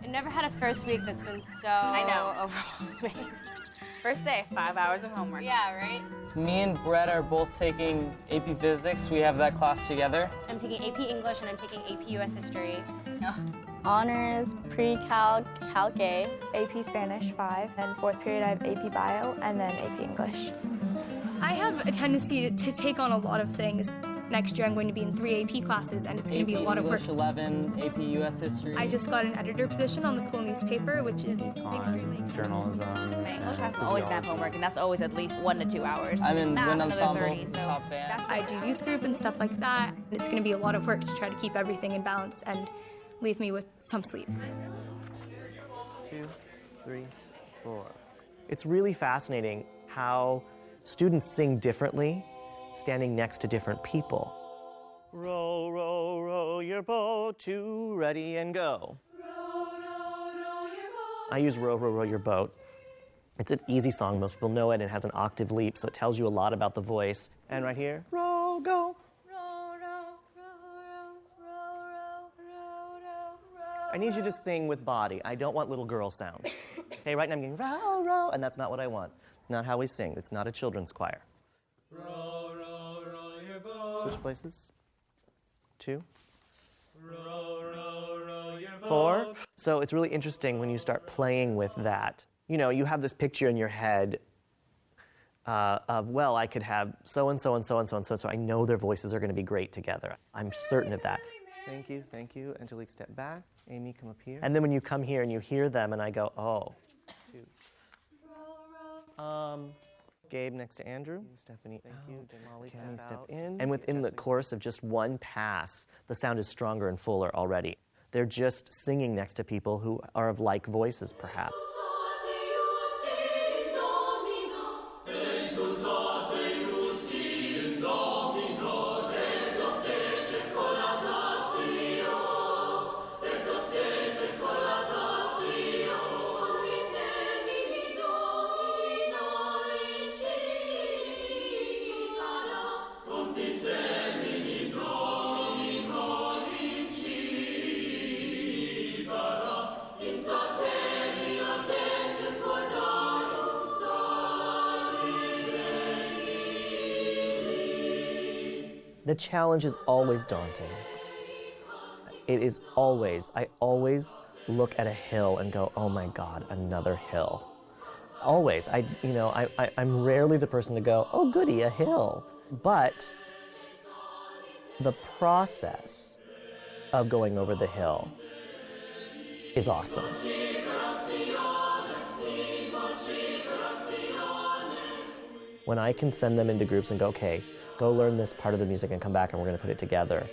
I've never had a first week that's been so overwhelming. First day, 5 hours of homework. Yeah, right? Me and Brett are both taking AP Physics. We have that class together. I'm taking AP English and I'm taking AP US History. Honors, pre-calc, calc A, AP Spanish 5, and fourth period I have AP Bio, and then AP English. I have a tendency to take on a lot of things. Next year I'm going to be in 3 AP classes, and it's going to be a lot of work. AP English 11, AP US History. I just got an editor position on the school newspaper, which is extremely exciting. Journalism. My English class has always been have homework, and that's always at least 1 to 2 hours. I'm in Math, wind another ensemble, 30, so top band. I do youth group and stuff like that. It's going to be a lot of work to try to keep everything in balance and leave me with some sleep. 2, 3, 4. It's really fascinating how students sing differently, standing next to different people. Row, row, row your boat to ready and go. Row, row, row your boat. I use row, row, row your boat. It's an easy song. Most people know it. It has an octave leap, so it tells you a lot about the voice. And right here, row, go. I need you to sing with body. I don't want little girl sounds. Okay, right now I'm getting row, row, and that's not what I want. It's not how we sing. It's not a children's choir. Row, row, row your boat. Switch places. 2. Row, row, row your boat. 4. So it's really interesting when you start playing with that. You know, you have this picture in your head of, well, I could have so-and-so and so-and-so and so-and-so. I know their voices are going to be great together. I'm certain of that. Thank you, thank you. Angelique, step back. Amy, come up here. And then when you come here and you hear them and I go, oh. 2. Gabe next to Andrew. Stephanie, thank you. Molly, step in. And within the course of just one pass, the sound is stronger and fuller already. They're just singing next to people who are of like voices, perhaps. The challenge is always daunting. It is always, I always look at a hill and go, oh my God, another hill. Always, I'm rarely the person to go, oh goody, a hill. But the process of going over the hill is awesome. When I can send them into groups and go, okay, go learn this part of the music and come back and we're going to put it together.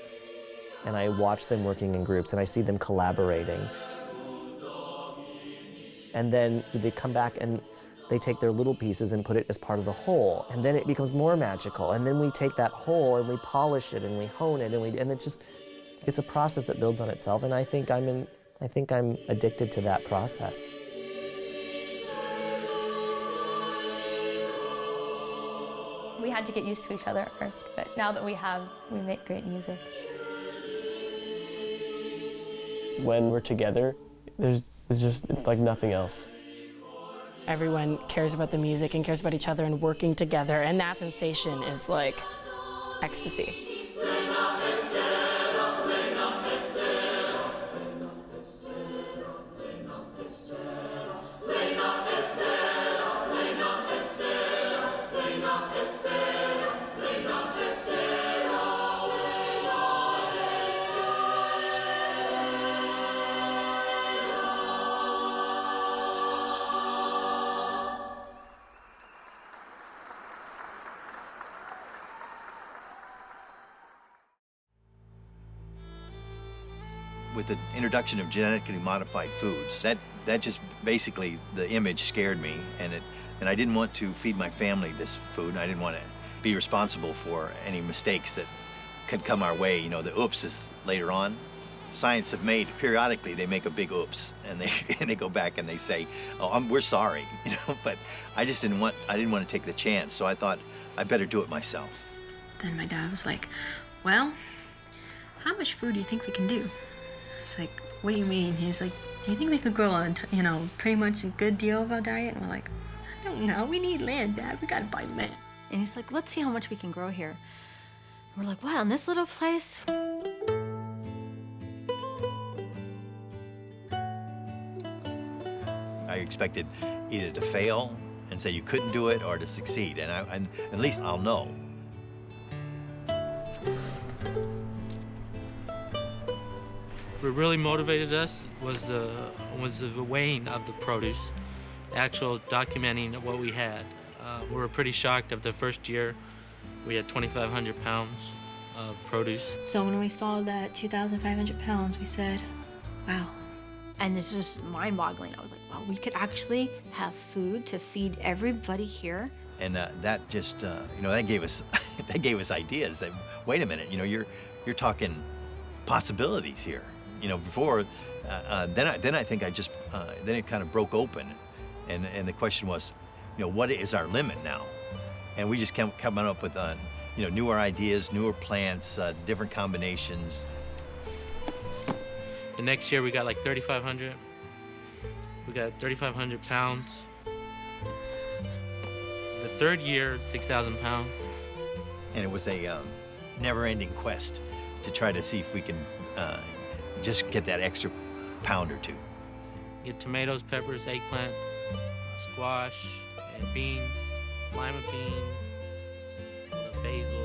And I watch them working in groups and I see them collaborating. And then they come back and they take their little pieces and put it as part of the whole. And then it becomes more magical. And then we take that whole and we polish it and we hone it and it's a process that builds on itself. And I think I'm addicted to that process. We had to get used to each other at first, but now that we make great music. When we're together, it's like nothing else. Everyone cares about the music and cares about each other and working together, and that sensation is like ecstasy. With the introduction of genetically modified foods, that just basically, the image scared me, and I didn't want to feed my family this food, and I didn't want to be responsible for any mistakes that could come our way. You know, the oops is later on. Science have made, periodically they make a big oops, and they go back and they say, oh, we're sorry, you know, but I didn't want to take the chance, so I thought I better do it myself. Then my dad was like, well, how much food do you think we can do? was like, what do you mean? He was like, do you think we could grow on, pretty much a good deal of our diet? And we're like, I don't know. We need land, Dad. We gotta buy land. And he's like, let's see how much we can grow here. And we're like, wow, in this little place? I expected either to fail and say you couldn't do it or to succeed, and at least I'll know. What really motivated us was the weighing of the produce, actual documenting of what we had. We were pretty shocked of the first year. We had 2,500 pounds of produce. So when we saw that 2,500 pounds, we said, wow. And it's just mind-boggling. I was like, wow, we could actually have food to feed everybody here. And that just, that gave us that gave us ideas. That wait a minute, you're talking possibilities here. Before, then I think then it kind of broke open, and the question was, what is our limit now? And we just kept coming up with, newer ideas, newer plants, different combinations. The next year we got like 3,500. We got 3,500 pounds. The third year, 6,000 pounds. And it was a never-ending quest to try to see if we can just get that extra pound or two. You get tomatoes, peppers, eggplant, squash, and beans, lima beans, basil,